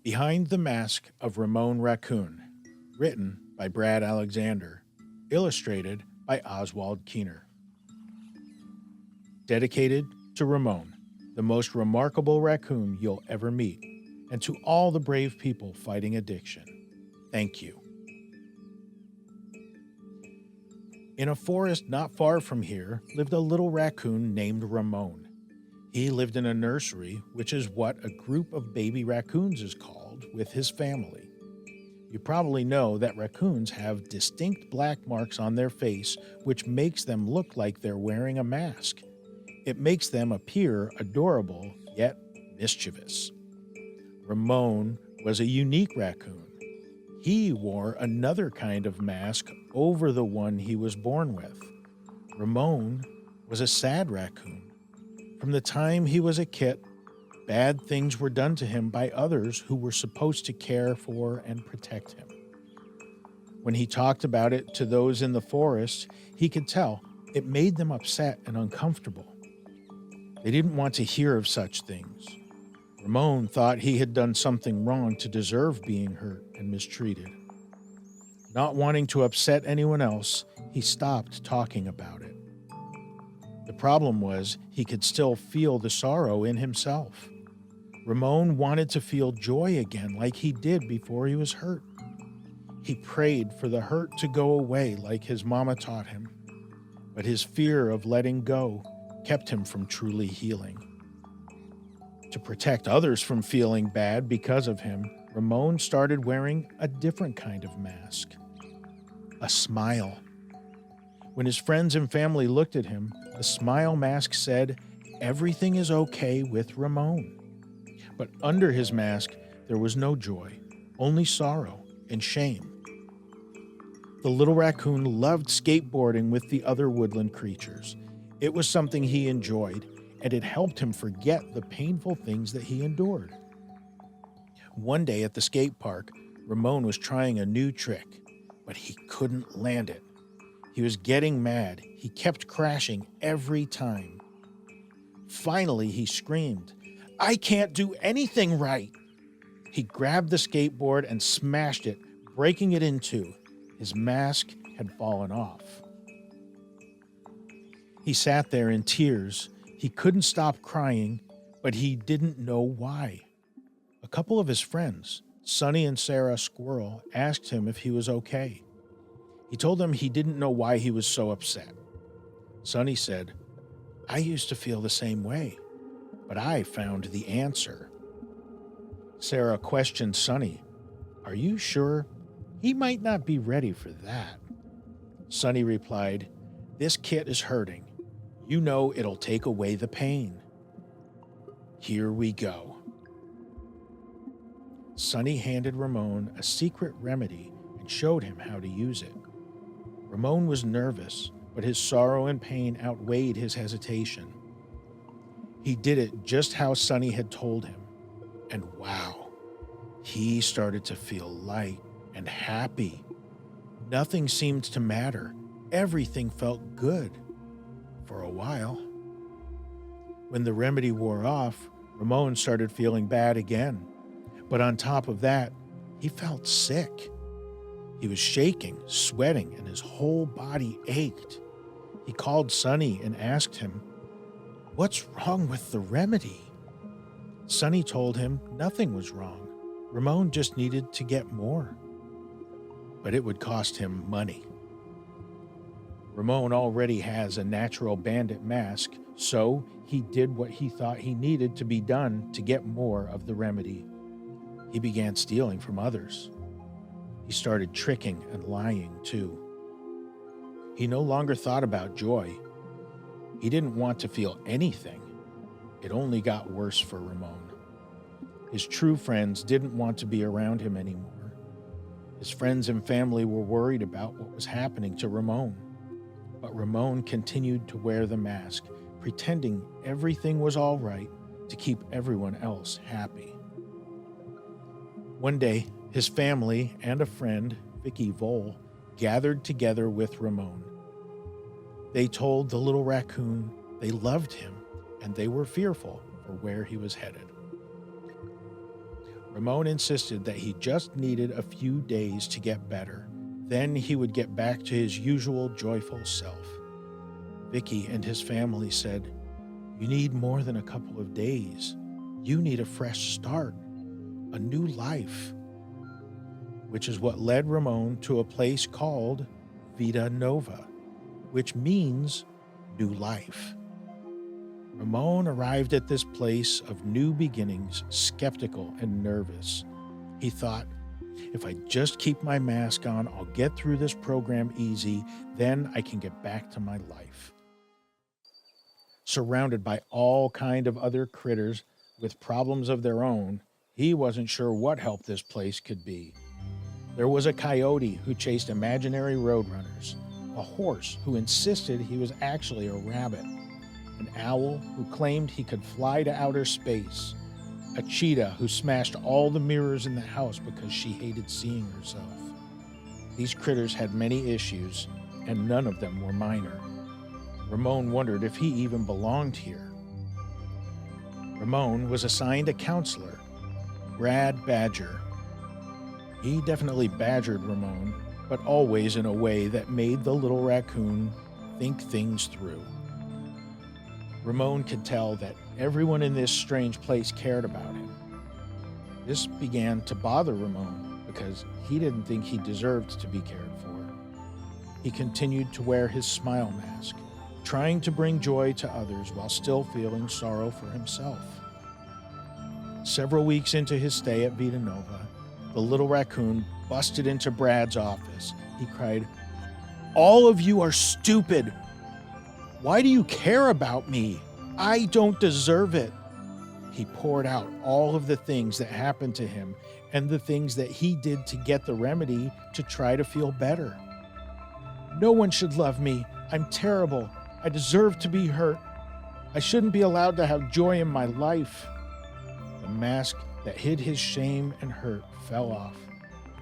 Behind the Mask of Ramon Raccoon, written by Brad Alexander, illustrated by Oswald Keener. Dedicated to Ramon, the most remarkable raccoon you'll ever meet, and to all the brave people fighting addiction. Thank you. In a forest not far from here lived a little raccoon named Ramon. He lived in a nursery, which is what a group of baby raccoons is called, with his family. You probably know that raccoons have distinct black marks on their face, which makes them look like they're wearing a mask. It makes them appear adorable, yet mischievous. Ramon was a unique raccoon. He wore another kind of mask over the one he was born with. Ramon was a sad raccoon. From the time he was a kit, bad things were done to him by others who were supposed to care for and protect him. When he talked about it to those in the forest, he could tell it made them upset and uncomfortable. They didn't want to hear of such things. Ramon thought he had done something wrong to deserve being hurt and mistreated. Not wanting to upset anyone else, he stopped talking about it. The problem was he could still feel the sorrow in himself. Ramon wanted to feel joy again like he did before he was hurt. He prayed for the hurt to go away like his mama taught him, but his fear of letting go kept him from truly healing. To protect others from feeling bad because of him, Ramon started wearing a different kind of mask. A smile. When his friends and family looked at him, the smile mask said, "Everything is okay with Ramon." But under his mask, there was no joy, only sorrow and shame. The little raccoon loved skateboarding with the other woodland creatures. It was something he enjoyed, and it helped him forget the painful things that he endured. One day at the skate park, Ramon was trying a new trick, but he couldn't land it. He was getting mad. He kept crashing every time. Finally, he screamed, "I can't do anything right!" He grabbed the skateboard and smashed it, breaking it in two. His mask had fallen off. He sat there in tears. He couldn't stop crying, but he didn't know why. A couple of his friends, Sonny and Sarah Squirrel, asked him if he was okay. He told them he didn't know why he was so upset. Sonny said, "I used to feel the same way, but I found the answer." Sarah questioned Sonny, "Are you sure? He might not be ready for that." Sonny replied, "This kid is hurting. You know it'll take away the pain. Here we go." Sonny handed Ramon a secret remedy and showed him how to use it. Ramon was nervous, but his sorrow and pain outweighed his hesitation. He did it just how Sonny had told him, and wow, he started to feel light and happy. Nothing seemed to matter. Everything felt good for a while. When the remedy wore off, Ramon started feeling bad again. But on top of that, he felt sick. He was shaking, sweating, and his whole body ached. He called Sonny and asked him, "What's wrong with the remedy?" Sonny told him nothing was wrong. Ramon just needed to get more. But it would cost him money. Ramon already has a natural bandit mask, so he did what he thought he needed to be done to get more of the remedy. He began stealing from others. He started tricking and lying too. He no longer thought about joy. He didn't want to feel anything. It only got worse for Ramon. His true friends didn't want to be around him anymore. His friends and family were worried about what was happening to Ramon. But Ramon continued to wear the mask, pretending everything was all right to keep everyone else happy. One day, his family and a friend, Vicky Vole, gathered together with Ramon. They told the little raccoon they loved him and they were fearful for where he was headed. Ramon insisted that he just needed a few days to get better. Then he would get back to his usual joyful self. Vicky and his family said, "You need more than a couple of days. You need a fresh start, a new life." Which is what led Ramon to a place called Vida Nova, which means new life. Ramon arrived at this place of new beginnings, skeptical and nervous. He thought, if I just keep my mask on, I'll get through this program easy, then I can get back to my life. Surrounded by all kind of other critters with problems of their own, he wasn't sure what help this place could be. There was a coyote who chased imaginary roadrunners, a horse who insisted he was actually a rabbit, an owl who claimed he could fly to outer space, a cheetah who smashed all the mirrors in the house because she hated seeing herself. These critters had many issues, and none of them were minor. Ramon wondered if he even belonged here. Ramon was assigned a counselor, Brad Badger. He definitely badgered Ramon, but always in a way that made the little raccoon think things through. Ramon could tell that everyone in this strange place cared about him. This began to bother Ramon because he didn't think he deserved to be cared for. He continued to wear his smile mask, trying to bring joy to others while still feeling sorrow for himself. Several weeks into his stay at Vida Nova, the little raccoon busted into Brad's office. He cried, "All of you are stupid! Why do you care about me? I don't deserve it." He poured out all of the things that happened to him and the things that he did to get the remedy to try to feel better. "No one should love me. I'm terrible. I deserve to be hurt. I shouldn't be allowed to have joy in my life." The mask that hid his shame and hurt fell off,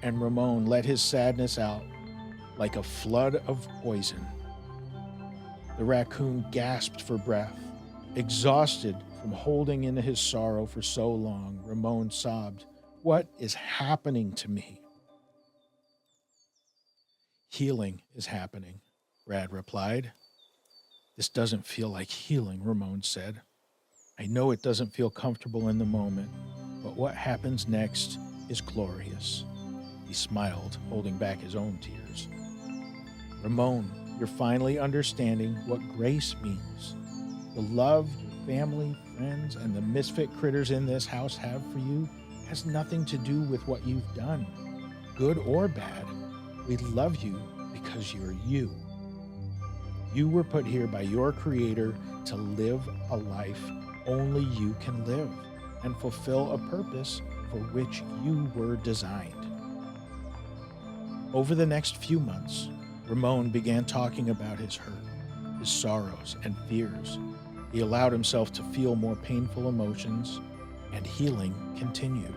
and Ramon let his sadness out like a flood of poison. The raccoon gasped for breath. Exhausted from holding in his sorrow for so long, Ramon sobbed, "What is happening to me?" "Healing is happening," Brad replied. "This doesn't feel like healing," Ramon said. "I know it doesn't feel comfortable in the moment, but what happens next is glorious." He smiled, holding back his own tears. "Ramon, you're finally understanding what grace means. The love your family, friends, and the misfit critters in this house have for you has nothing to do with what you've done, good or bad. We love you because you're you. You were put here by your Creator to live a life only you can live and fulfill a purpose for which you were designed." Over the next few months, Ramon began talking about his hurt, his sorrows, and fears. He allowed himself to feel more painful emotions, and healing continued.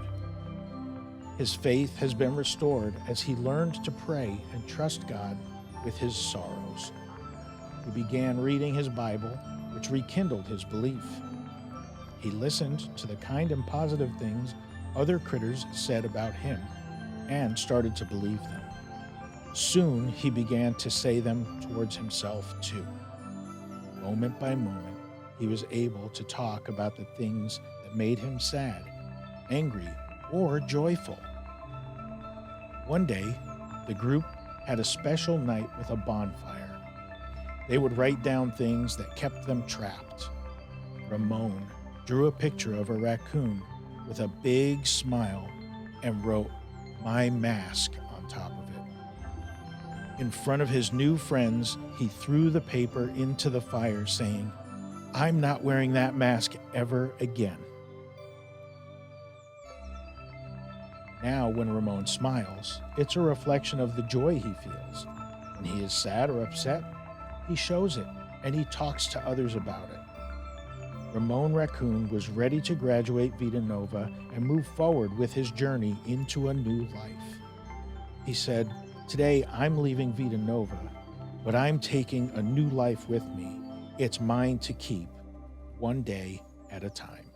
His faith has been restored as he learned to pray and trust God with his sorrows. He began reading his Bible, which rekindled his belief. He listened to the kind and positive things other critters said about him and started to believe them. Soon he began to say them towards himself too. Moment by moment, he was able to talk about the things that made him sad, angry, or joyful. One day, the group had a special night with a bonfire. They would write down things that kept them trapped. Ramon drew a picture of a raccoon with a big smile and wrote "My Mask" on top of it. In front of his new friends, he threw the paper into the fire saying, "I'm not wearing that mask ever again." Now, when Ramon smiles, it's a reflection of the joy he feels. When he is sad or upset, he shows it and he talks to others about it. Ramon Raccoon was ready to graduate Vida Nova and move forward with his journey into a new life. He said, "Today I'm leaving Vida Nova, but I'm taking a new life with me. It's mine to keep, one day at a time."